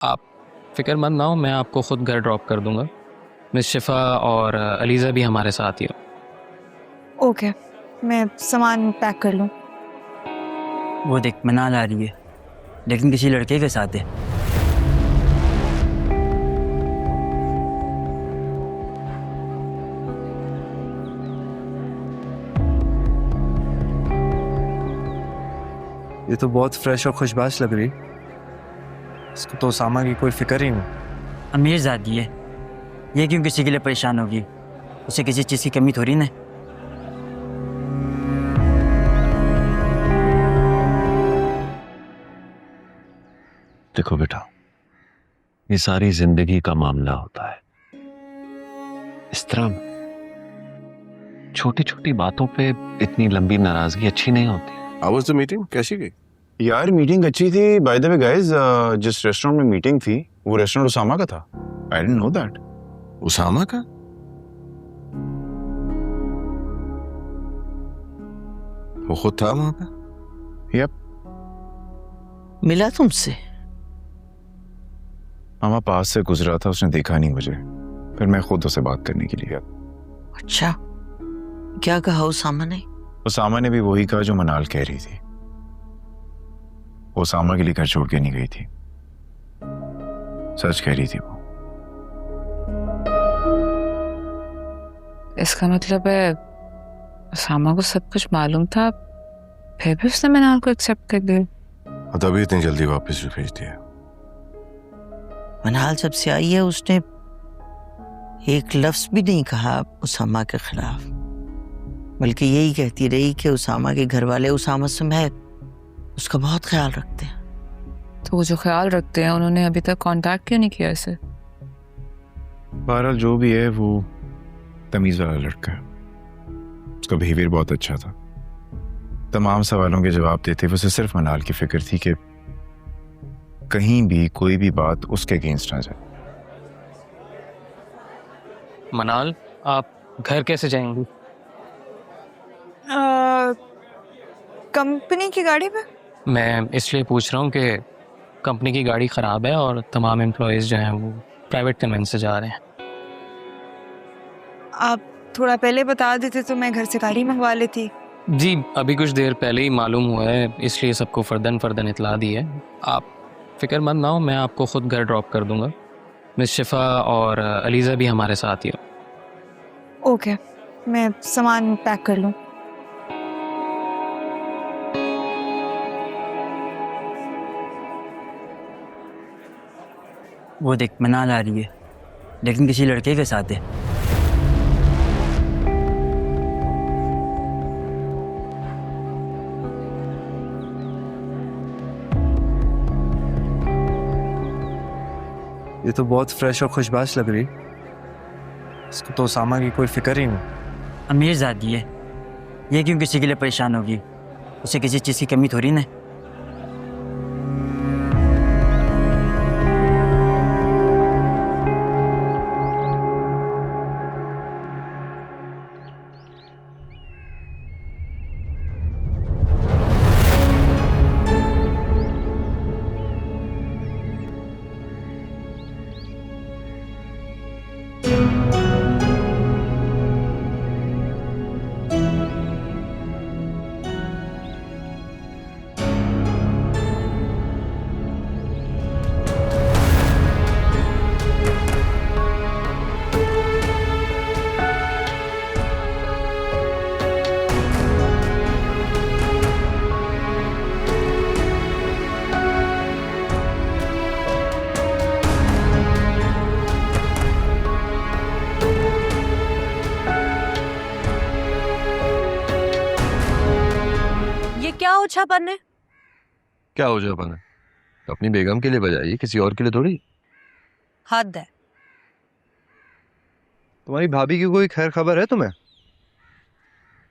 आप फिक्र मत ना हो, मैं आपको ख़ुद घर ड्रॉप कर दूंगा। मिस शिफा और अलीज़ा भी हमारे साथ ही हो। ओके, मैं सामान पैक कर लूँ। वो देख मनाल आ रही है, लेकिन किसी लड़के के साथ है। ये तो बहुत फ्रेश और खुशबाश लग रही। इसको तो उसामा की कोई फिक्र ही नहीं। अमीर ज़ादी है, ये क्यों किसी के लिए परेशान होगी? उसे किसी चीज़ की कमी थोड़ी ना। देखो बेटा, ये सारी जिंदगी का मामला होता है। इस तरह छोटी छोटी बातों पे इतनी लंबी नाराजगी अच्छी नहीं होती। How was the meeting? कैसी गई? यार मीटिंग अच्छी थी। बाय द वे गाइस, जिस रेस्टोरेंट में मीटिंग थी वो रेस्टोरेंट उसामा का था। I didn't know that. Usama का? वो खुद था वहां पे? यप। मिला तुमसे? मामा पास से गुजरा था, उसने देखा नहीं मुझे, फिर मैं खुद उसे बात करने के लिए गया। अच्छा, क्या कहा उसामा ने? उसामा ने भी वही कहा जो मनाल कह रही थी। वो उसामा के लिए घर छोड़ के नहीं गई थी, सच कह रही थी वो। इसका मतलब है उसामा को सब कुछ मालूम था, फिर भी उसने मनाल को एक्सेप्ट कर लिया। और तभी इतनी जल्दी वापस भी भेज दिया। मनाल जब से आई है उसने एक लफ्ज भी नहीं कहा उसामा के खिलाफ, बल्कि यही कहती रही कि उसामा के घर वाले उसामा समेत उसका बहुत ख्याल रखते हैं। तो वो जो ख्याल रखते हैं उन्होंने अभी तक कांटेक्ट क्यों नहीं किया इसे? बहरहाल जो भी है वो तमीज वाला लड़का है, उसका बिहेवियर बहुत अच्छा था। तमाम सवालों के जवाब देते हुए उसे सिर्फ मनाल की फिक्र थी कि कहीं भी कोई भी बात उसके अगेंस्ट ना जाए। मनाल, आप घर कैसे जाएंगी? कंपनी की गाड़ी पे। मैं इसलिए पूछ रहा हूँ कि कंपनी की गाड़ी ख़राब है और तमाम एम्प्लॉयज़ जो हैं वो प्राइवेट कन्वेंस से जा रहे हैं। आप थोड़ा पहले बता देते तो मैं घर से गाड़ी मंगवा लेती। जी, अभी कुछ देर पहले ही मालूम हुआ है, इसलिए सबको फ़र्दन इतला दी है। आप फिक्र मत ना हो, मैं आपको ख़ुद घर ड्रॉप कर दूंगा। मिस शिफा और अलीज़ा भी हमारे साथ ही हो। ओके, मैं सामान पैक कर लूँ। वो देख मनाल आ रही है, लेकिन किसी लड़के के साथ है। ये तो बहुत फ्रेश और खुशबाश लग रही। इसको तो उसामा की कोई फिक्र ही नहीं। अमीर ज़ादी है, ये क्यों किसी के लिए परेशान होगी? उसे किसी चीज़ की कमी थोड़ी ना। क्या ओछापन है? क्या हो जाए बना? अपनी बेगम के लिए बजाइए, किसी और के लिए थोड़ी। हद है। तुम्हारी भाभी की कोई खैर खबर है तुम्हें?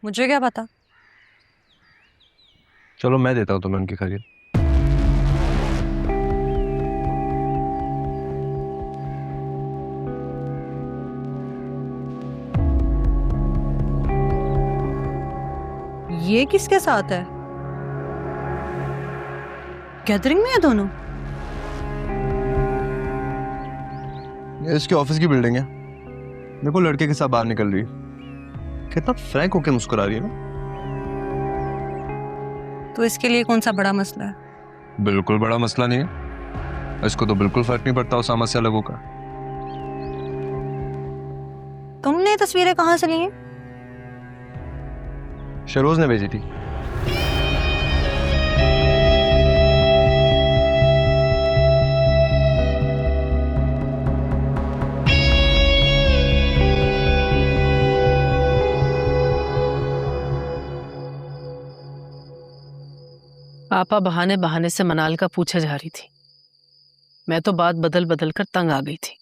मुझे क्या पता। चलो मैं देता हूँ तुम्हें उनकी खबर। ये किसके साथ है? गैदरिंग में है दोनों? इसके ऑफिस की बिल्डिंग है। देखो लड़के के साथ बाहर निकल रही है, कितना फ्रैंक होके मुस्कुरा रही है ना। तो इसके लिए कौन सा बड़ा मसला है? बिल्कुल बड़ा मसला नहीं है, इसको तो बिल्कुल फर्क नहीं पड़ता उसामा से अलग होकर। तुमने ये तस्वीरें कहाँ से ली हैं? शरोज ने भेजी थी। पापा बहाने बहाने से मनाल का पूछा जा रही थी। मैं तो बात बदल बदल कर तंग आ गई थी।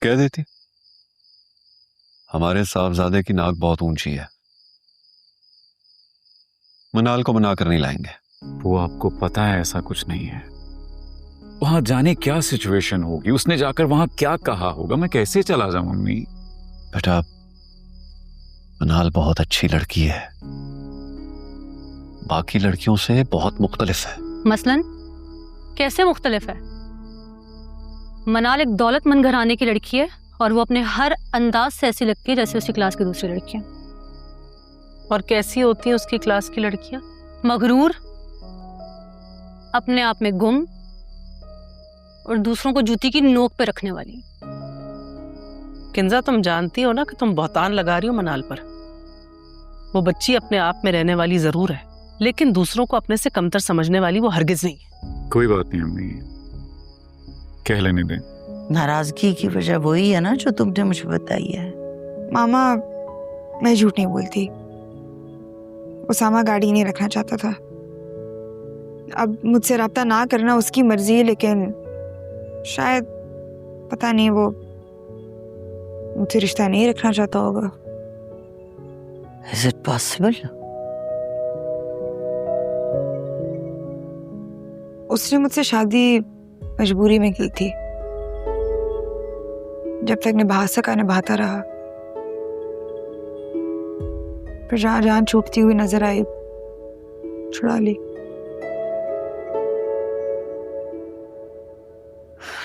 कह देती, हमारे साहबजादे की नाक बहुत ऊंची है, मनाल को मना कर नहीं लाएंगे। वो आपको पता है ऐसा कुछ नहीं है। वहां जाने क्या सिचुएशन होगी, उसने जाकर वहां क्या कहा होगा, मैं कैसे चला जाऊं मम्मी। बेटा मनाल बहुत अच्छी लड़की है, बाकी लड़कियों से बहुत मुख्तलिफ है। मसलन कैसे मुख्तलिफ है? मनाल एक दौलतमंद घराने की लड़की है और वो अपने हर अंदाज से ऐसी लगती है जैसे उसकी क्लास की दूसरी लड़कियां। और कैसी होती हैं उसकी क्लास की लड़कियां? मगरूर, अपने आप में गुम और दूसरों को जूती की नोक पे रखने वाली। किंजा, तुम जानती हो ना कि तुम बहुतान लगा रही हो मनाल पर। वो बच्ची अपने आप में रहने वाली जरूर है, लेकिन दूसरों को अपने से कमतर समझने वाली वो हरगिज नहीं है। कोई बात नहीं अम्मी, कह लेने दें। नाराजगी की वजह वही है ना जो तुमने मुझे बताई है। मामा, मैं झूठ नहीं बोलती। उसामा गाड़ी नहीं रखना चाहता था। अब मुझसे रब्ता ना करना उसकी मर्जी है, लेकिन शायद पता नहीं वो मुझसे रिश्ता नहीं रखना चाहता होगा। Is it possible? उसने मुझसे शादी मजबूरी में की थी। जब तक निभा सका निभाता रहा, फिर जहां जान छूटती हुई नजर आई छुड़ा ली।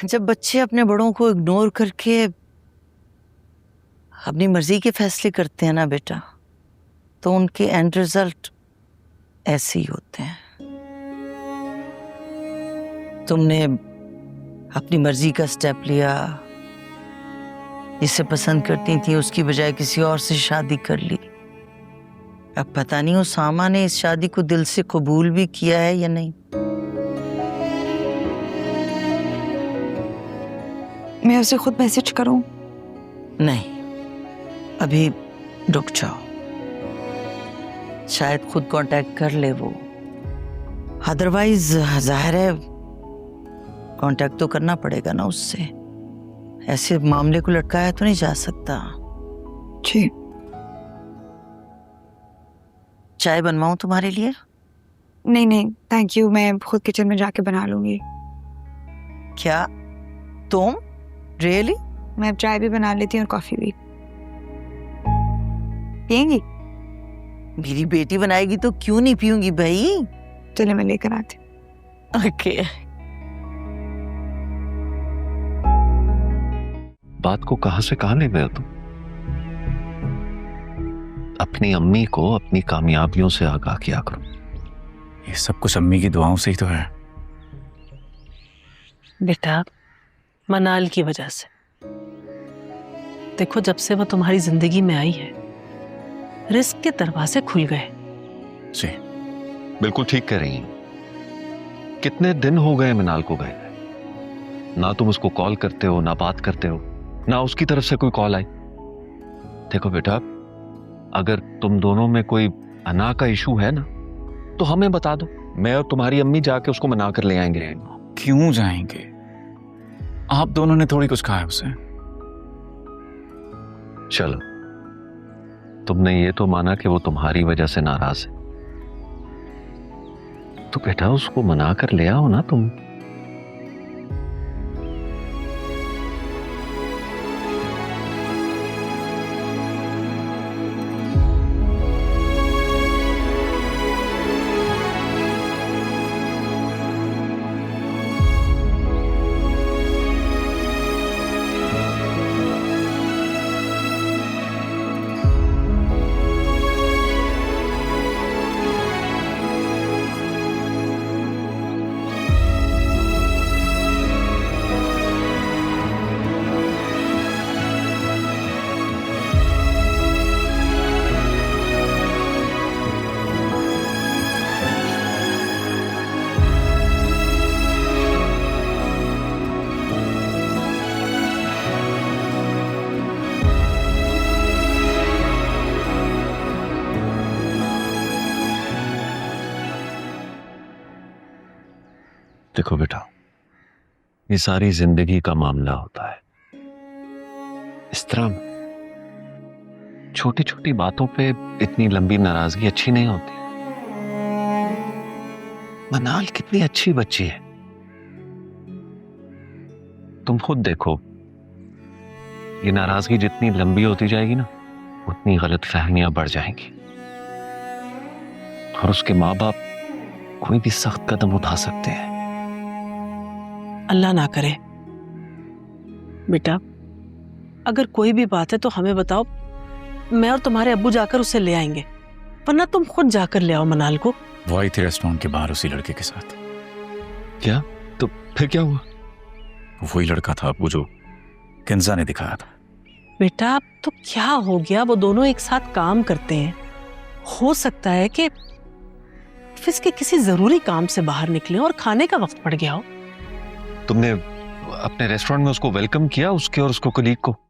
जब बच्चे अपने बड़ों को इग्नोर करके अपनी मर्जी के फैसले करते हैं ना बेटा, तो उनके एंड रिजल्ट ऐसे ही होते हैं। तुमने अपनी मर्जी का स्टेप लिया, जिसे पसंद करती थी उसकी बजाय किसी और से शादी कर ली। अब पता नहीं उसामा ने इस शादी को दिल से कबूल भी किया है या नहीं। मैं उसे खुद मैसेज करूं? नहीं, अभी रुक जाओ, शायद खुद कांटेक्ट कर ले वो। अदरवाइज जाहिर है कांटेक्ट तो करना पड़ेगा ना उससे। ऐसे मामले को लटकाया तो नहीं जा सकता। जी। चाय बनवाऊं तुम्हारे लिए? नहीं नहीं थैंक यू, मैं खुद किचन में जाके बना लूंगी। क्या तुम रियली? मैं अब चाय भी बना लेती हूँ और कॉफी भी। पियेंगी? मेरी बेटी बनाएगी तो क्यों नहीं पीऊंगी भाई। चले मैं लेकर आती। ओके। बात को कहां से कहां ले गए तुम? अपनी अम्मी को अपनी कामयाबियों से आगाह किया करो। ये सब कुछ अम्मी की दुआओं से ही तो है। बेटा, मनाल की वजह से। देखो, जब से वो तुम्हारी जिंदगी में आई है, रिस्क के दरवाजे खुल गए। जी बिल्कुल ठीक कह रही हैं। कितने दिन हो गए मनाल को गए, ना तुम उसको कॉल करते हो, ना बात करते हो, ना उसकी तरफ से कोई कॉल आई। देखो बेटा, अगर तुम दोनों में कोई अना का इशू है ना, तो हमें बता दो, मैं और तुम्हारी अम्मी जाके उसको मना कर ले आएंगे। क्यों जाएंगे? आप दोनों ने थोड़ी कुछ कहा है उसे। चलो, तुमने ये तो माना कि वो तुम्हारी वजह से नाराज है, तो बेटा उसको मना कर ले आओ ना तुम। देखो बेटा, ये सारी जिंदगी का मामला होता है। इस तरह छोटी छोटी बातों पे इतनी लंबी नाराजगी अच्छी नहीं होती। मनाल कितनी अच्छी बच्ची है, तुम खुद देखो। ये नाराजगी जितनी लंबी होती जाएगी ना, उतनी गलत फहमियां बढ़ जाएंगी और उसके माँ बाप कोई भी सख्त कदम उठा सकते हैं। अल्लाह ना करे। बेटा, अगर कोई भी बात है तो हमें बताओ, मैं और तुम्हारे अब्बू जाकर उसे ले आएंगे, वरना तुम खुद जाकर ले आओ मनाल को। वो आई थी रेस्टोरेंट के बाहर उसी लड़के के साथ। क्या? तो फिर क्या हुआ? वही लड़का था वो जो किंजा ने दिखाया था। बेटा, तो क्या हो गया? वो दोनों एक साथ काम करते हैं। हो सकता है कि ऑफिस के किसी जरूरी काम से बाहर निकले और खाने का वक्त पड़ गया हो। तुमने अपने रेस्टोरेंट में उसको वेलकम किया, उसके और उसको कलीग को?